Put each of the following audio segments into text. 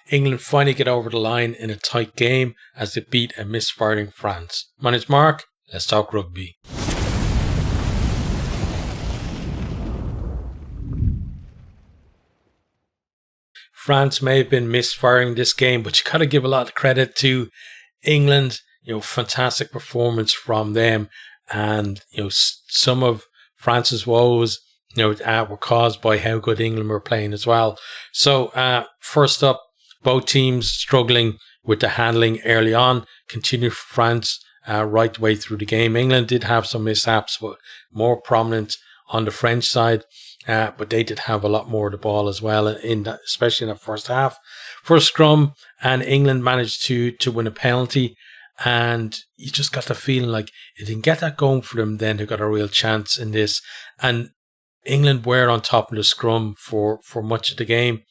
England finally get over the line in a tight game as they beat a misfiring France. My name's Mark, let's talk rugby. France may have been misfiring this game, but you got to give a lot of credit to England. Fantastic performance from them. And, some of France's woes, were caused by how good England were playing as well. So, first up, both teams struggling with the handling early on. Continued for France right the way through the game. England did have some mishaps, but more prominent on the French side. But they did have a lot more of the ball as well, especially in the first half. First scrum, and England managed to win a penalty. And you just got the feeling like if they can get that going for them, then they've got a real chance in this. And England were on top of the scrum for much of the game.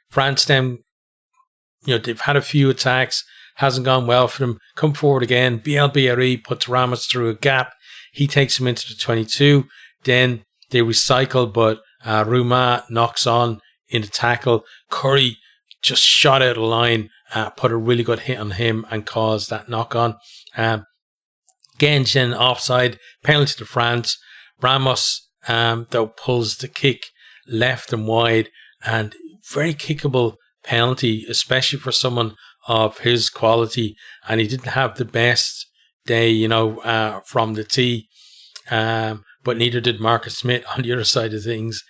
France then, they've had a few attacks, hasn't gone well for them. Come forward again. BLBRE puts Ramos through a gap. He takes him into the 22. Then they recycle, but Rouma knocks on in the tackle. Curry just shot out of the line, put a really good hit on him and caused that knock on. Gengen offside, penalty to France. Ramos, though, pulls the kick left and wide, and very kickable penalty, especially for someone of his quality. And he didn't have the best day, from the tee. But neither did Marcus Smith on the other side of things.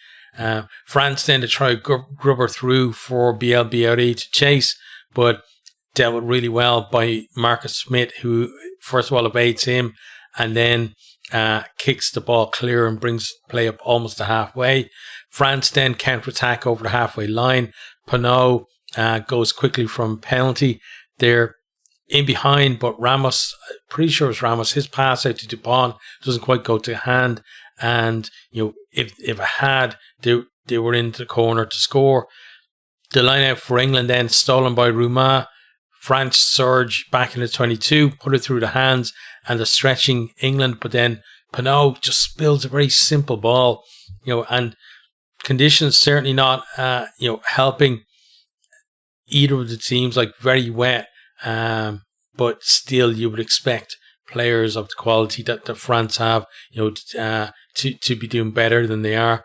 France then to try grubber through for BLBRE to chase, but dealt with really well by Marcus Smith, who first of all evades him and then kicks the ball clear and brings play up almost to halfway. France then counter-attack over the halfway line. Pinot goes quickly from penalty. They're in behind, but Ramos, pretty sure it's Ramos, his pass out to Dupont doesn't quite go to hand. And, if it had, they were into the corner to score. The line out for England then stolen by Rouma. France surge back in the 22, put it through the hands, and they're stretching England. But then Pinot just spills a very simple ball, and conditions certainly not, helping either of the teams, like very wet. But still, you would expect players of the quality that the France have, to be doing better than they are.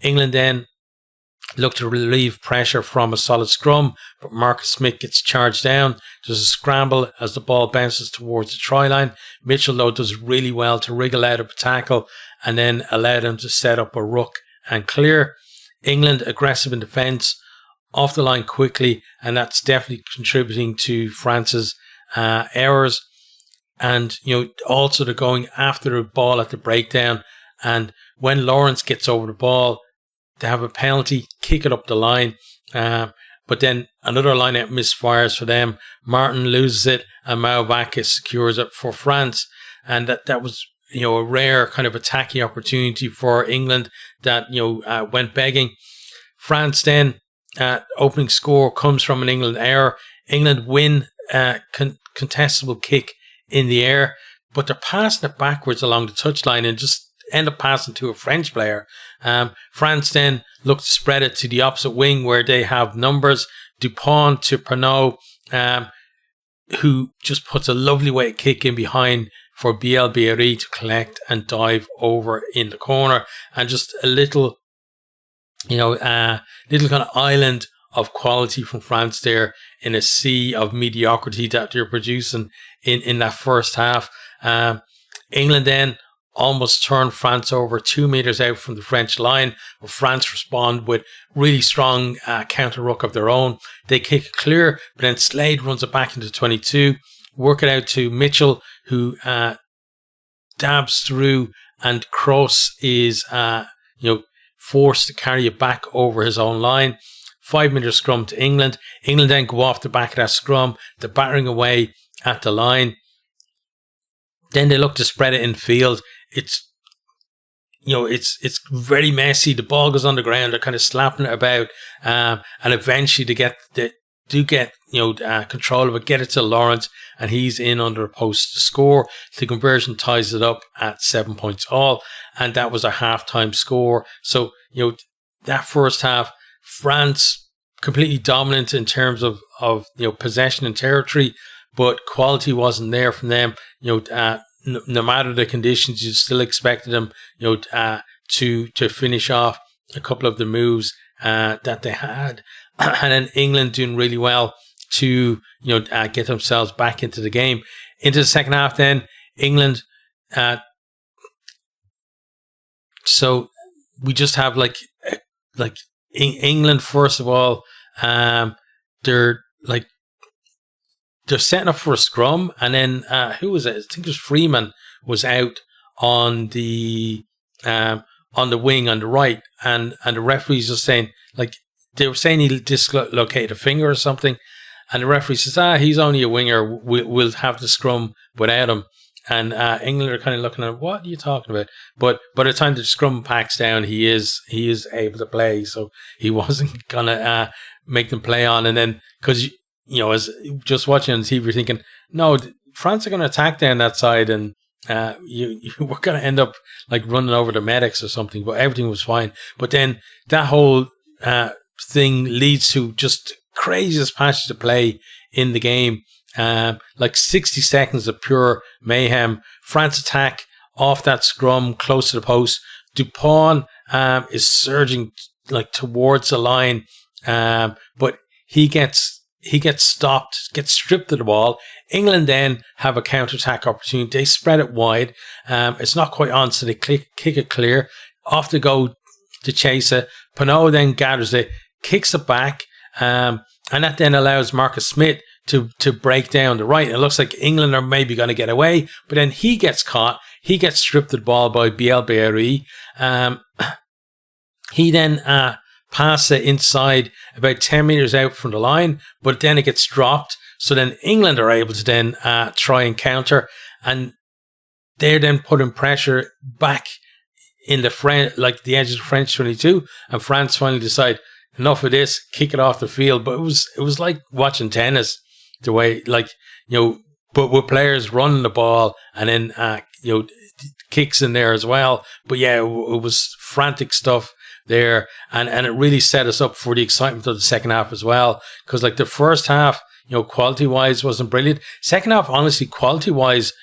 England then look to relieve pressure from a solid scrum, but Marcus Smith gets charged down. There's a scramble as the ball bounces towards the try line. Mitchell, though, does really well to wriggle out of a tackle and then allow them to set up a ruck and clear. England aggressive in defence, off the line quickly, and that's definitely contributing to France's errors. And also they're going after the ball at the breakdown, and when Lawrence gets over the ball, they have a penalty, kick it up the line, but then another line out misfires for them. Martin loses it and Mauvakis secures it for France, and that was a rare kind of attacking opportunity for England that went begging. France then opening score comes from an England error. England win contestable kick in the air, but they're passing it backwards along the touchline and just end up passing to a French player. France then look to spread it to the opposite wing where they have numbers. Dupont to Pinot, who just puts a lovely weight kick in behind for BLBRE to collect and dive over in the corner. And just a little, little kind of island of quality from France there in a sea of mediocrity that they're producing in that first half. England then almost turned France over 2 meters out from the French line, but France respond with really strong counter ruck of their own. They kick it clear, but then Slade runs it back into 22, work it out to Mitchell, who dabs through, and Kroos is forced to carry it back over his own line. 5-meter scrum to England. England then go off the back of that scrum. They're battering away at the line. Then they look to spread it in field. It's very messy. The ball goes on the ground. They're kind of slapping it about, and eventually they do get control of it. Get it to Lawrence, and he's in under a post to score. The conversion ties it up at 7 points all, and that was a halftime score. So that first half, France completely dominant in terms of possession and territory, but quality wasn't there from them. No matter the conditions, you still expected them, to finish off a couple of the moves that they had, and then England doing really well to get themselves back into the game. Into the second half, then England. So we just have like England first of all. They're setting up for a scrum, and then who was it? I think it was Freeman was out on the wing on the right, and the referee's just saying, like, they were saying he dislocated a finger or something, and the referee says, he's only a winger, we'll have the scrum without him. And England are kind of looking at, what are you talking about? But by the time the scrum packs down, he is able to play, so he wasn't gonna make them play on. And then, because as just watching on TV, you're thinking, no, France are going to attack down that side, and you were going to end up like running over the medics or something. But everything was fine. But then that whole thing leads to just craziest passage of play in the game. Like 60 seconds of pure mayhem. France attack off that scrum close to the post. Dupont is surging like towards the line, but he gets stopped, gets stripped of the ball. England then have a counter-attack opportunity. They spread it wide. It's not quite on, so they kick it clear. Off they go to chase it. Pinot then gathers it, kicks it back, and that then allows Marcus Smith to break down the right. It looks like England are maybe going to get away, but then he gets caught. He gets stripped of the ball by Bielbieri. He then passes it inside about 10 metres out from the line, but then it gets dropped. So then England are able to then try and counter, and they're then putting pressure back in the the edge of the French 22, and France finally decide, enough of this, kick it off the field. But it was like watching tennis, the way, but with players running the ball and then kicks in there as well. But yeah, it was frantic stuff there, and it really set us up for the excitement of the second half as well, because like the first half, quality wise wasn't brilliant. Second half, honestly, quality wise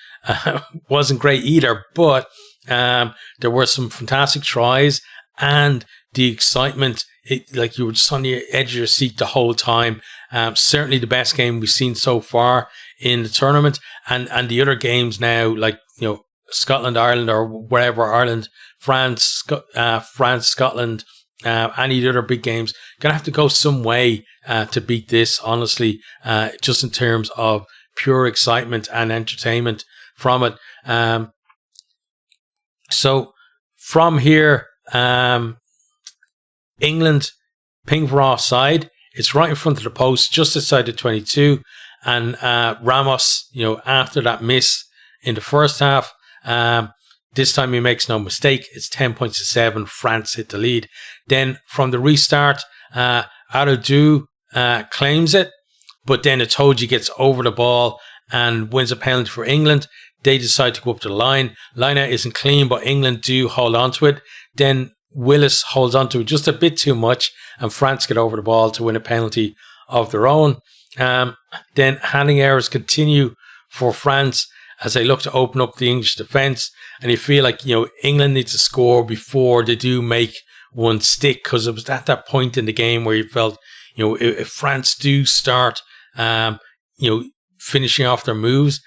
wasn't great either, but there were some fantastic tries, and the excitement, you were just on the edge of your seat the whole time. Certainly the best game we've seen so far in the tournament, and the other games now, Scotland, Ireland, or wherever, Ireland, France, Scotland, any of the other big games, gonna have to go some way to beat this, honestly, just in terms of pure excitement and entertainment from it. So from here, England ping for offside. It's right in front of the post, just outside the 22. And Ramos, after that miss in the first half, this time he makes no mistake. It's 10 points to 7. France hit the lead. Then from the restart, Aradou claims it, but then Itoje gets over the ball and wins a penalty for England. They decide to go up to the line. Line-out isn't clean, but England do hold on to it. Then Willis holds on to it just a bit too much, and France get over the ball to win a penalty of their own. Then handling errors continue for France as they look to open up the English defence, and you feel like England needs to score before they do make one stick, because it was at that point in the game where you felt if France do start finishing off their moves,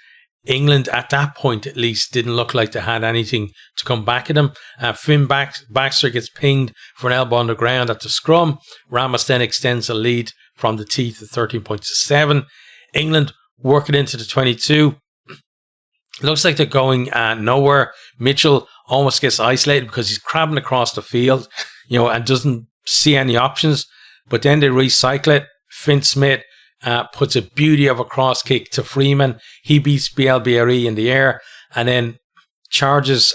England at that point at least didn't look like they had anything to come back at them. Finn Baxter gets pinged for an elbow on the ground at the scrum. Ramos then extends the lead from the tee to 13 points to 7. England work it into the 22. Looks like they're going nowhere. Mitchell almost gets isolated because he's crabbing across the field, and doesn't see any options. But then they recycle it. Finn Smith puts a beauty of a cross kick to Freeman. He beats Bielbieri in the air and then charges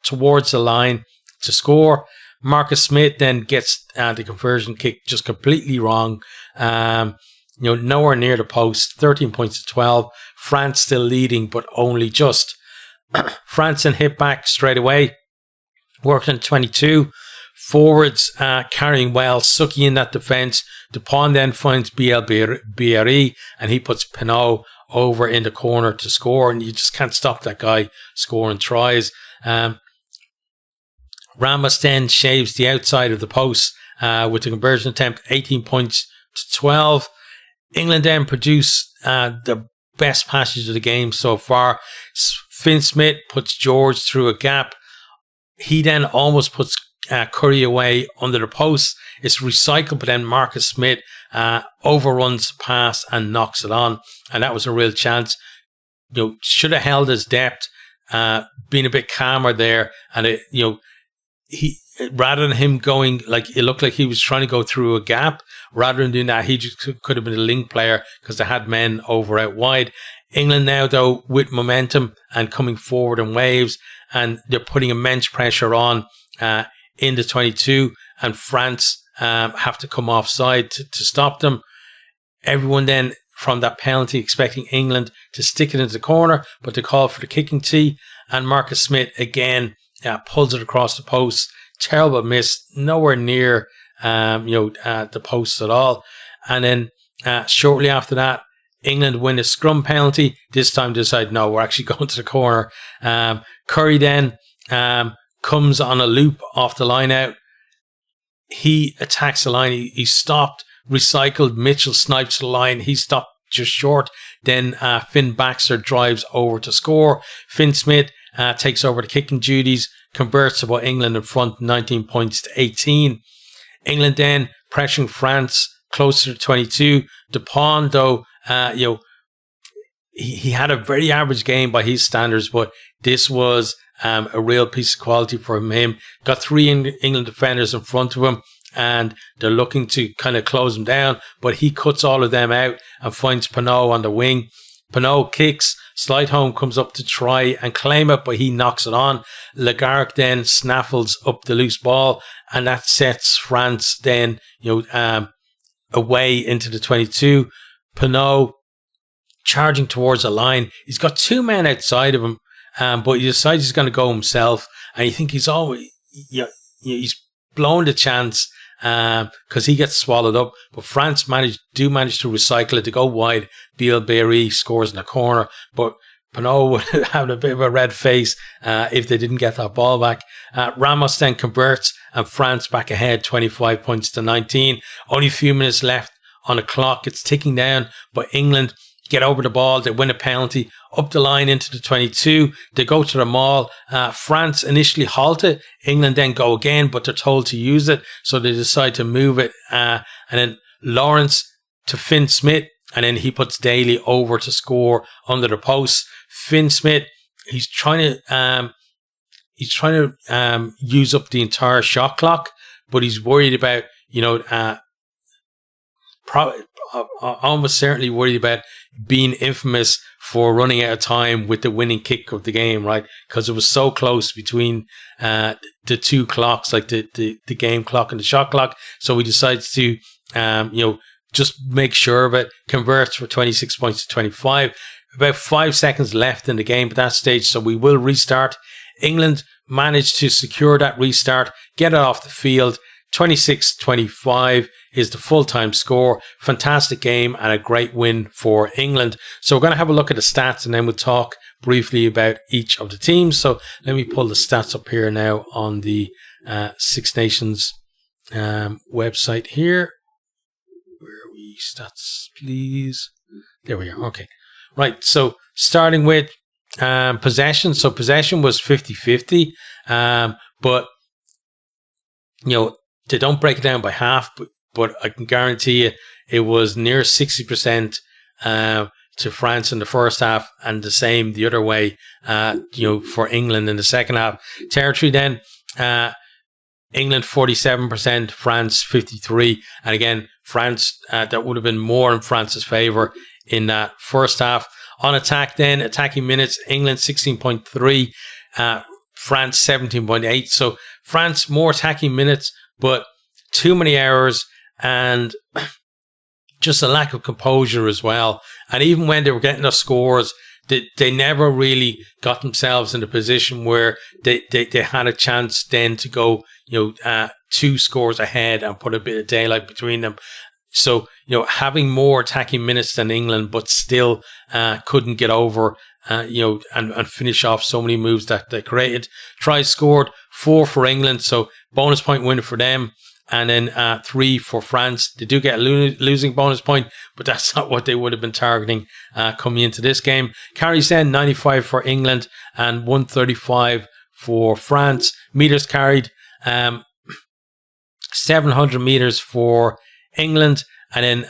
towards the line to score. Marcus Smith then gets the conversion kick just completely wrong. Nowhere near the post. 13 points to 12. France still leading, but only just. France then hit back straight away. Worked on 22. Forwards carrying well, sucking in that defence. Dupont then finds BRE and he puts Pinot over in the corner to score, and you just can't stop that guy scoring tries. Ramos then shaves the outside of the post with the conversion attempt, 18 points to 12. England then produce the best passage of the game so far. Finn Smith puts George through a gap. He then almost puts Curry away under the post. It's recycled, but then Marcus Smith overruns the pass and knocks it on. And that was a real chance. Should have held his depth, been a bit calmer there. And he, rather than him going, like, it looked like he was trying to go through a gap. Rather than doing that, he just could have been a link player because they had men over out wide. England now, though, with momentum and coming forward in waves, and they're putting immense pressure on in the 22, and France have to come offside to stop them. Everyone then from that penalty expecting England to stick it into the corner, but they call for the kicking tee, and Marcus Smith again pulls it across the post. Terrible miss, nowhere near the post at all. And then shortly after that, England win a scrum penalty. This time they decide, no, we're actually going to the corner. Curry then comes on a loop off the line out. He attacks the line. He stopped, recycled. Mitchell snipes the line. He stopped just short. Then Finn Baxter drives over to score. Finn Smith takes over the kicking duties, converts to put England in front, 19 points to 18. England then pressuring France closer to 22. Dupont, though, he had a very average game by his standards, but this was a real piece of quality from him. Got three England defenders in front of him, and they're looking to kind of close him down, but he cuts all of them out and finds Pinot on the wing. Pinot kicks, Slidehome comes up to try and claim it, but he knocks it on. Lagarde then snaffles up the loose ball, and that sets France then away into the 22. Pinot charging towards the line. He's got two men outside of him, but he decides he's going to go himself, and you think he's always he's blown the chance because he gets swallowed up. But France manage to recycle it to go wide. Bielberry scores in the corner, but Pinot would have a bit of a red face if they didn't get that ball back. Ramos then converts, and France back ahead, 25 points to 19. Only a few minutes left on the clock. It's ticking down, but England get over the ball. They win a penalty up the line into the 22. They go to the maul. France initially halt it. England then go again, but they're told to use it, so they decide to move it. And then Lawrence to Finn Smith, and then he puts Daly over to score under the post. Finn Smith, he's trying to use up the entire shot clock, but he's worried about almost certainly worried about being infamous for running out of time with the winning kick of the game, right? Because it was so close between the two clocks, like the game clock and the shot clock. So he decides to just make sure of it, converts for 26 points to 25. About 5 seconds left in the game at that stage, so we will restart. England managed to secure that restart, get it off the field. 26-25 is the full-time score. Fantastic game and a great win for England. So we're going to have a look at the stats, and then we'll talk briefly about each of the teams. So let me pull the stats up here now on the Six Nations website here. Where are we? Stats, please. There we are. Okay. Right. So starting with possession. So possession was 50-50. But, they don't break it down by half, but I can guarantee you it was near 60% to France in the first half, and the same the other way, for England in the second half. Territory then, England 47%, France 53%. And again, France, that would have been more in France's favour in that first half. On attack then, attacking minutes, England 16.3, France 17.8. So France more attacking minutes, but too many errors and just a lack of composure as well. And even when they were getting their scores, they never really got themselves in a position where they had a chance then to go, 2 scores ahead and put a bit of daylight between them. So, having more attacking minutes than England, but still couldn't get over, and finish off so many moves that they created. Tries scored, 4 for England, so bonus point winner for them. And then 3 for France. They do get a losing bonus point, but that's not what they would have been targeting coming into this game. Carries then 95 for England and 135 for France. Meters carried, 700 meters for England, and then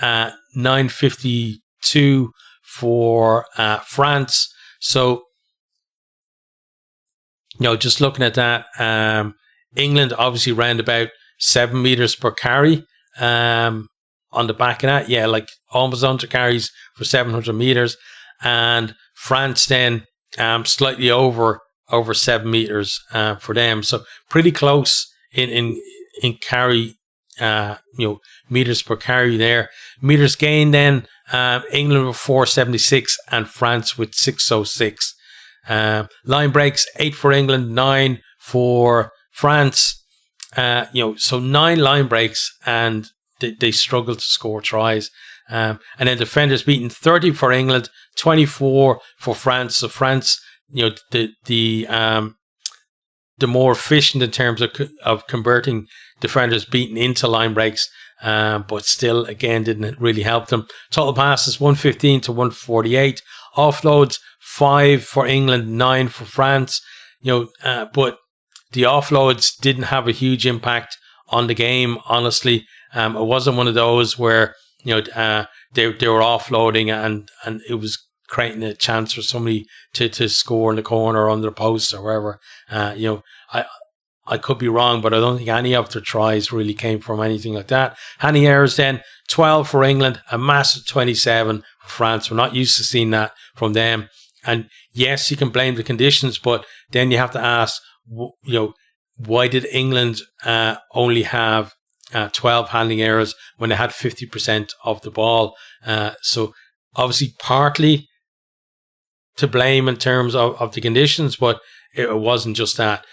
952 for France. So, just looking at that, England obviously round about 7 meters per carry on the back of that. Yeah, like almost 100 carries for 700 meters. And France then slightly over 7 meters for them. So pretty close in carry, meters per carry there. Meters gained then, England with 476 and France with 606. Line breaks, 8 for England, 9 for France. So 9 line breaks, and they struggled to score tries. And then defenders beaten, 30 for England, 24 for France. So France, the more efficient in terms of converting defenders beaten into line breaks, but still, again, didn't really help them. Total passes, 115 to 148. Offloads, 5 for England, 9 for France. But the offloads didn't have a huge impact on the game, honestly. It wasn't one of those where, they were offloading and it was creating a chance for somebody to score in the corner or under the post or wherever. I could be wrong, but I don't think any of their tries really came from anything like that. Handling errors then, 12 for England, a massive 27 for France. We're not used to seeing that from them. And yes, you can blame the conditions, but then you have to ask, why did England only have 12 handling errors when they had 50% of the ball? So obviously partly to blame in terms of the conditions, but it wasn't just that.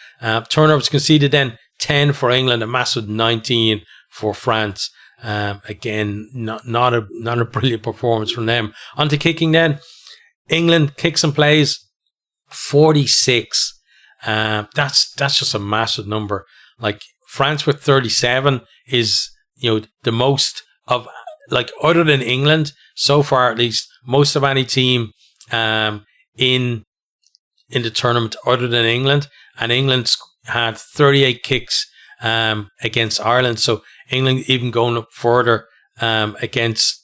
Turnovers conceded then, 10 for England, a massive 19 for France. Again, not a brilliant performance from them. On to kicking then. England kicks and plays, 46. That's just a massive number. Like France with 37 is, the most of, like, other than England so far, at least, most of any team in the tournament other than England. And England had 38 kicks against Ireland. So England even going up further against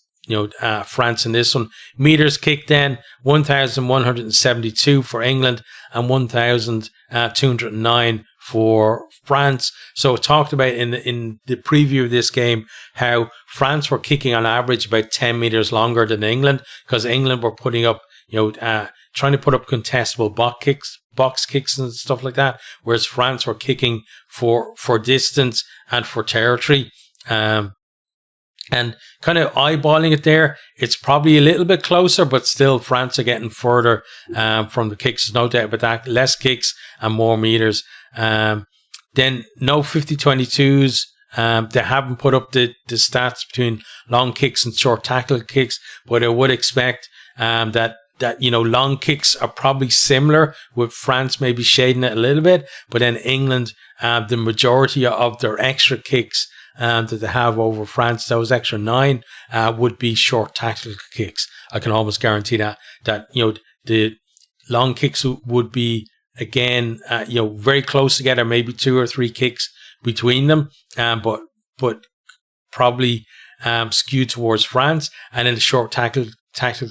France in this one. Meters kicked then, 1,172 for England and 1,209 for France. So talked about in the preview of this game how France were kicking on average about 10 meters longer than England, because England were putting up, trying to put up contestable box kicks and stuff like that, whereas France were kicking for distance and for territory. And kind of eyeballing it there, it's probably a little bit closer, but still France are getting further from the kicks. There's no doubt about that. Less kicks and more meters. Then no 50-22s. They haven't put up the stats between long kicks and short tackle kicks, but I would expect that long kicks are probably similar, with France maybe shading it a little bit, but then England, the majority of their extra kicks that they have over France, those extra 9 would be short tactical kicks. I can almost guarantee that the long kicks would be, again, very close together, maybe 2 or 3 kicks between them, but probably skewed towards France, and then the short tactical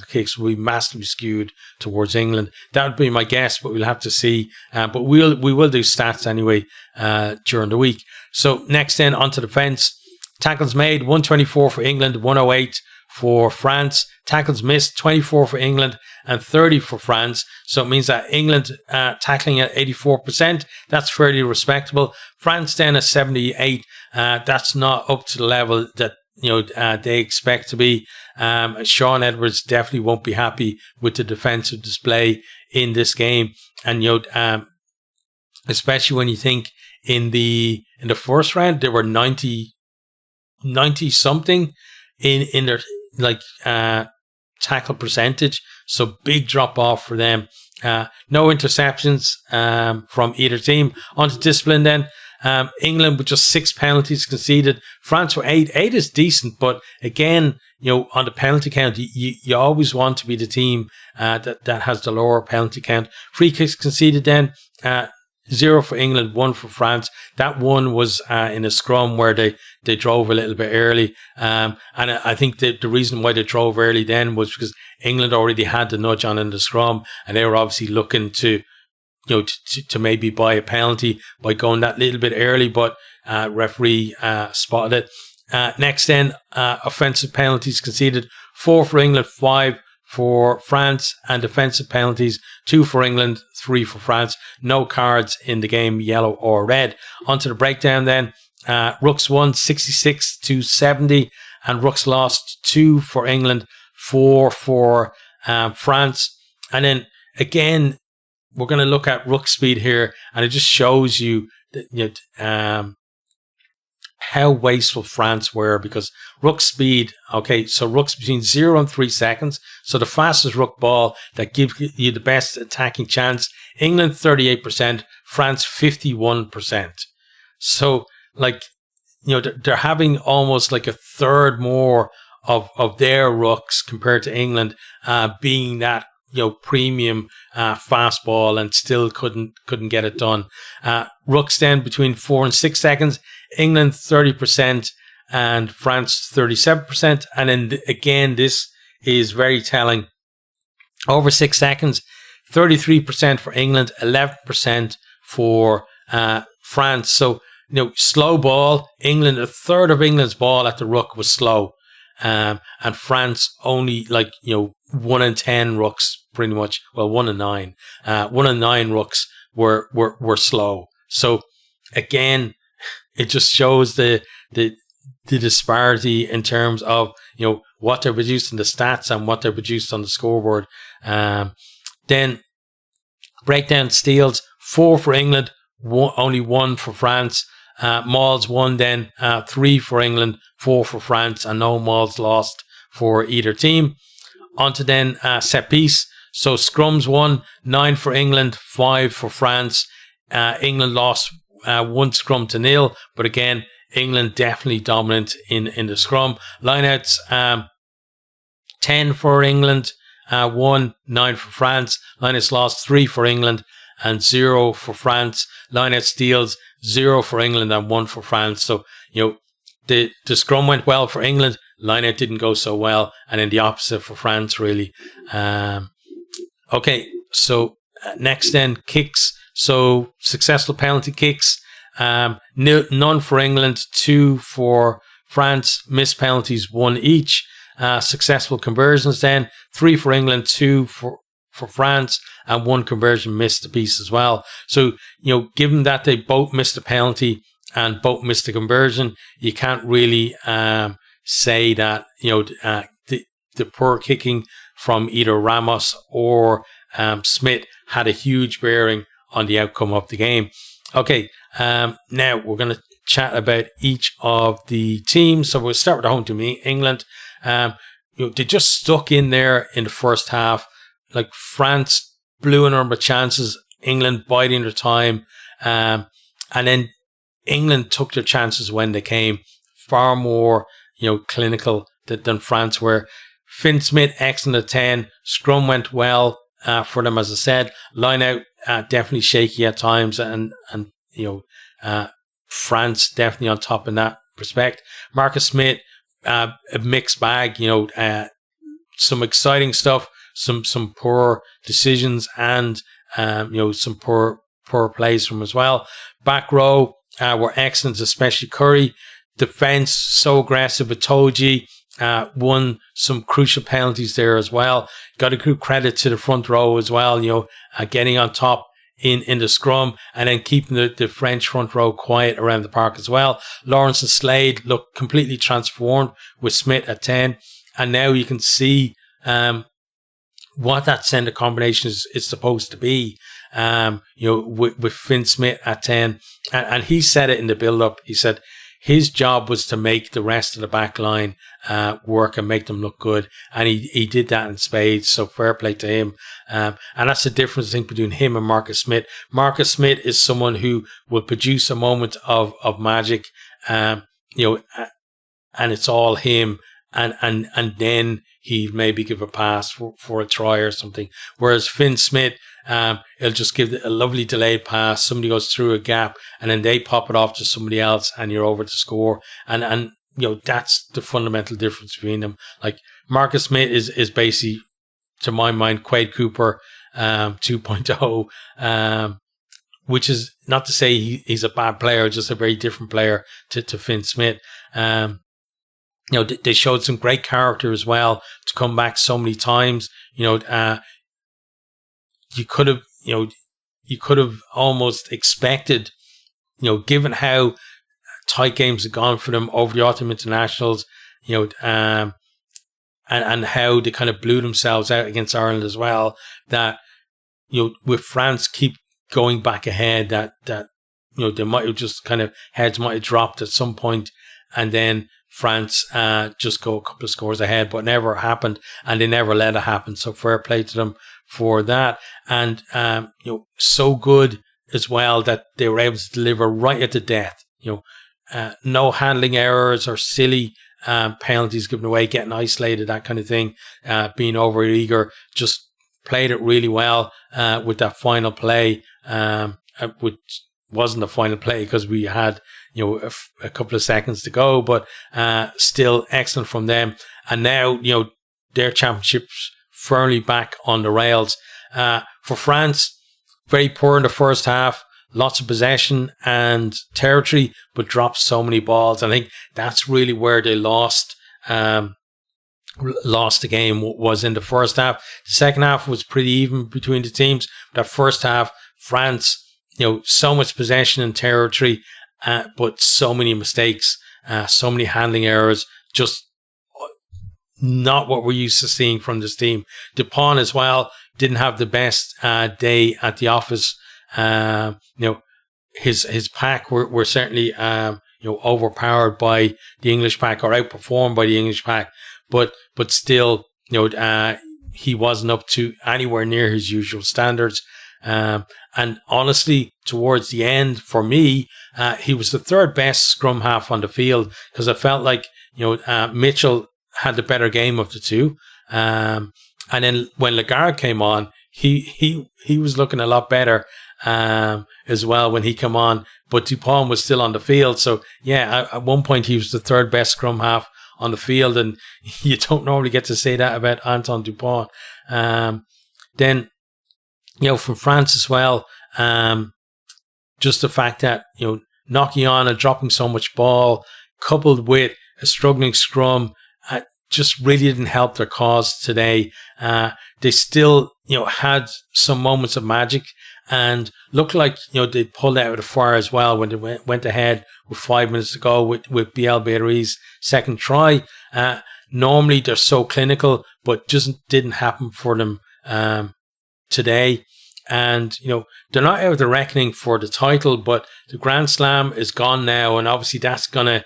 kicks will be massively skewed towards England. That would be my guess, but we'll have to see. But we will do stats anyway during the week. So next then, onto defence. Tackles made, 124 for England, 108 for France. Tackles missed, 24 for England and 30 for France. So it means that England tackling at 84%. That's fairly respectable. France then at 78. That's not up to the level that they expect to be. Sean Edwards definitely won't be happy with the defensive display in this game, and especially when you think in the first round. They were 90 something in their tackle percentage. So big drop off for them. No interceptions from either team. On to discipline then. England with just 6 penalties conceded. France were 8. 8 is decent, but again, on the penalty count, you always want to be the team that has the lower penalty count. Free kicks conceded then. 0 for England, 1 for France. That one was in a scrum where they drove a little bit early. And I think the reason why they drove early then was because England already had the nudge on in the scrum, and they were obviously looking to to maybe buy a penalty by going that little bit early, but referee spotted it. Next then, offensive penalties conceded. 4 for England, 5 for France, and defensive penalties, 2 for England, 3 for France. No cards in the game, yellow or red. Onto the breakdown then. Rooks won 66-70, and Rooks lost 2 for England, 4 for France. And then again, we're going to look at Rook speed here, and it just shows you that, how wasteful France were, because Rook speed, so Rook's between 0 and 3 seconds. So the fastest Rook ball that gives you the best attacking chance. England 38%, France 51%. So they're having almost like a third more of their Rooks compared to England being that premium fastball, and still couldn't get it done. Rooks then between 4 and 6 seconds. England 30% and France 37%. And then again, this is very telling. Over 6 seconds, 33% for England, 11% for France. So slow ball. England, a third of England's ball at the Rook was slow, and France only 1 in 10 Rooks, pretty much. Well, 1 in 9. 1 in 9 Rooks were slow. So again, it just shows the disparity in terms of what they're produced in the stats and what they're produced on the scoreboard. Then breakdown steals, 4 for England, only 1 for France. Mauls won then, 3 for England, 4 for France, and no mauls lost for either team. On to then set piece. So scrums won, 9 for England, 5 for France. England lost 1 scrum to 0, but again, England definitely dominant in the scrum. Lineouts, 10 for England, 1, 9 for France. Lineouts lost, 3 for England and 0 for France. Lineout steals, 0 for England and 1 for France. So, the scrum went well for England. Lineout didn't go so well, and then the opposite for France, really. So next then, kicks. So successful penalty kicks, none for England, 2 for France. Missed penalties, 1 each. Successful conversions then, 3 for England, 2 for France, and 1 conversion missed a piece as well. So, given that they both missed a penalty and both missed a conversion, you can't really say that the poor kicking from either Ramos or Smith had a huge bearing on the outcome of the game. Now we're going to chat about each of the teams. So we'll start with the home team, England. They just stuck in there in the first half. France blew a number of chances, England biding their time, and then England took their chances when they came. Far more, clinical than France were. Finn Smith, excellent at 10. Scrum went well for them, as I said. Line out, definitely shaky at times, and France definitely on top in that respect. Marcus Smith, a mixed bag. Some exciting stuff, some poor decisions, and some poor plays from as well. Back row were excellent, especially Curry. Defense so aggressive with Toji. Won some crucial penalties there as well. Got to give credit to the front row as well, getting on top in the scrum, and then keeping the French front row quiet around the park as well. Lawrence and Slade look completely transformed with Smith at 10, and now you can see what that centre combination is supposed to be. With Finn Smith at 10, and he said it in the build-up. He said his job was to make the rest of the back line work and make them look good, and he did that in spades. So fair play to him. And that's the difference, I think, between him and Marcus Smith. Marcus Smith is someone who will produce a moment of magic, and it's all him, and then he'd maybe give a pass for a try or something. Whereas Finn Smith, he'll just give a lovely delayed pass. Somebody goes through a gap, and then they pop it off to somebody else, and you're over to score. And that's the fundamental difference between them. Like Marcus Smith is basically, to my mind, Quade Cooper 2.0, which is not to say he's a bad player, just a very different player to Finn Smith. They showed some great character as well to come back so many times. You could have almost expected, given how tight games have gone for them over the autumn internationals, and how they kind of blew themselves out against Ireland as well, that, with France keep going back ahead, that they might have just kind of heads might have dropped at some point, and then France just go a couple of scores ahead, but never happened, and they never let it happen. So fair play to them for that. And so good as well that they were able to deliver right at the death. No handling errors or silly penalties given away, getting isolated, that kind of thing, being over eager. Just played it really well with that final play, which wasn't a final play because we had a couple of seconds to go, but still excellent from them. And now their championship's firmly back on the rails. For France, very poor in the first half, lots of possession and territory, but dropped so many balls. I think that's really where they lost the game, was in the first half. The second half was pretty even between the teams. That first half, France, so much possession and territory, but so many mistakes, so many handling errors, just not what we're used to seeing from this team. Dupont as well didn't have the best day at the office. His pack were certainly overpowered by the English pack, or outperformed by the English pack, but still he wasn't up to anywhere near his usual standards. And honestly, towards the end, for me, he was the third best scrum half on the field, because I felt like Mitchell had the better game of the two. And then when Lagarde came on, he was looking a lot better as well when he came on. But Dupont was still on the field, so at one point he was the third best scrum half on the field, and you don't normally get to say that about Antoine Dupont. Then, from France as well, just the fact that, knocking on and dropping so much ball, coupled with a struggling scrum, just really didn't help their cause today. They still, had some moments of magic, and looked like, they pulled out of the fire as well when they went ahead with 5 minutes to go with Biel Beiri's second try. Normally they're so clinical, but just didn't happen for them today. And, they're not out of the reckoning for the title, but the Grand Slam is gone now. And obviously that's going to,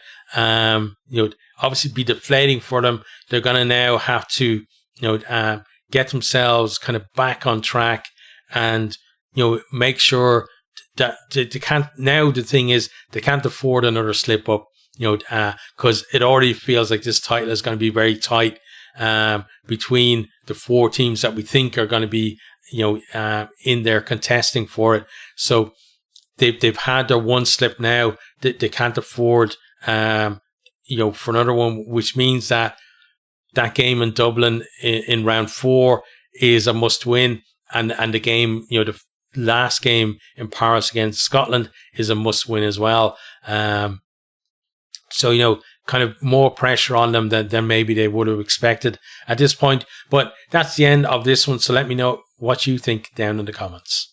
obviously be deflating for them. They're going to now have to, get themselves kind of back on track and, make sure that they can't, now the thing is, they can't afford another slip up, because it already feels like this title is going to be very tight between the four teams that we think are going to be, in there contesting for it. So they've had their one slip now. They can't afford, for another one, which means that game in Dublin in round 4 is a must win, and the game, the last game in Paris against Scotland is a must win as well. So, kind of more pressure on them than maybe they would have expected at this point. But that's the end of this one. So let me know what you think down in the comments.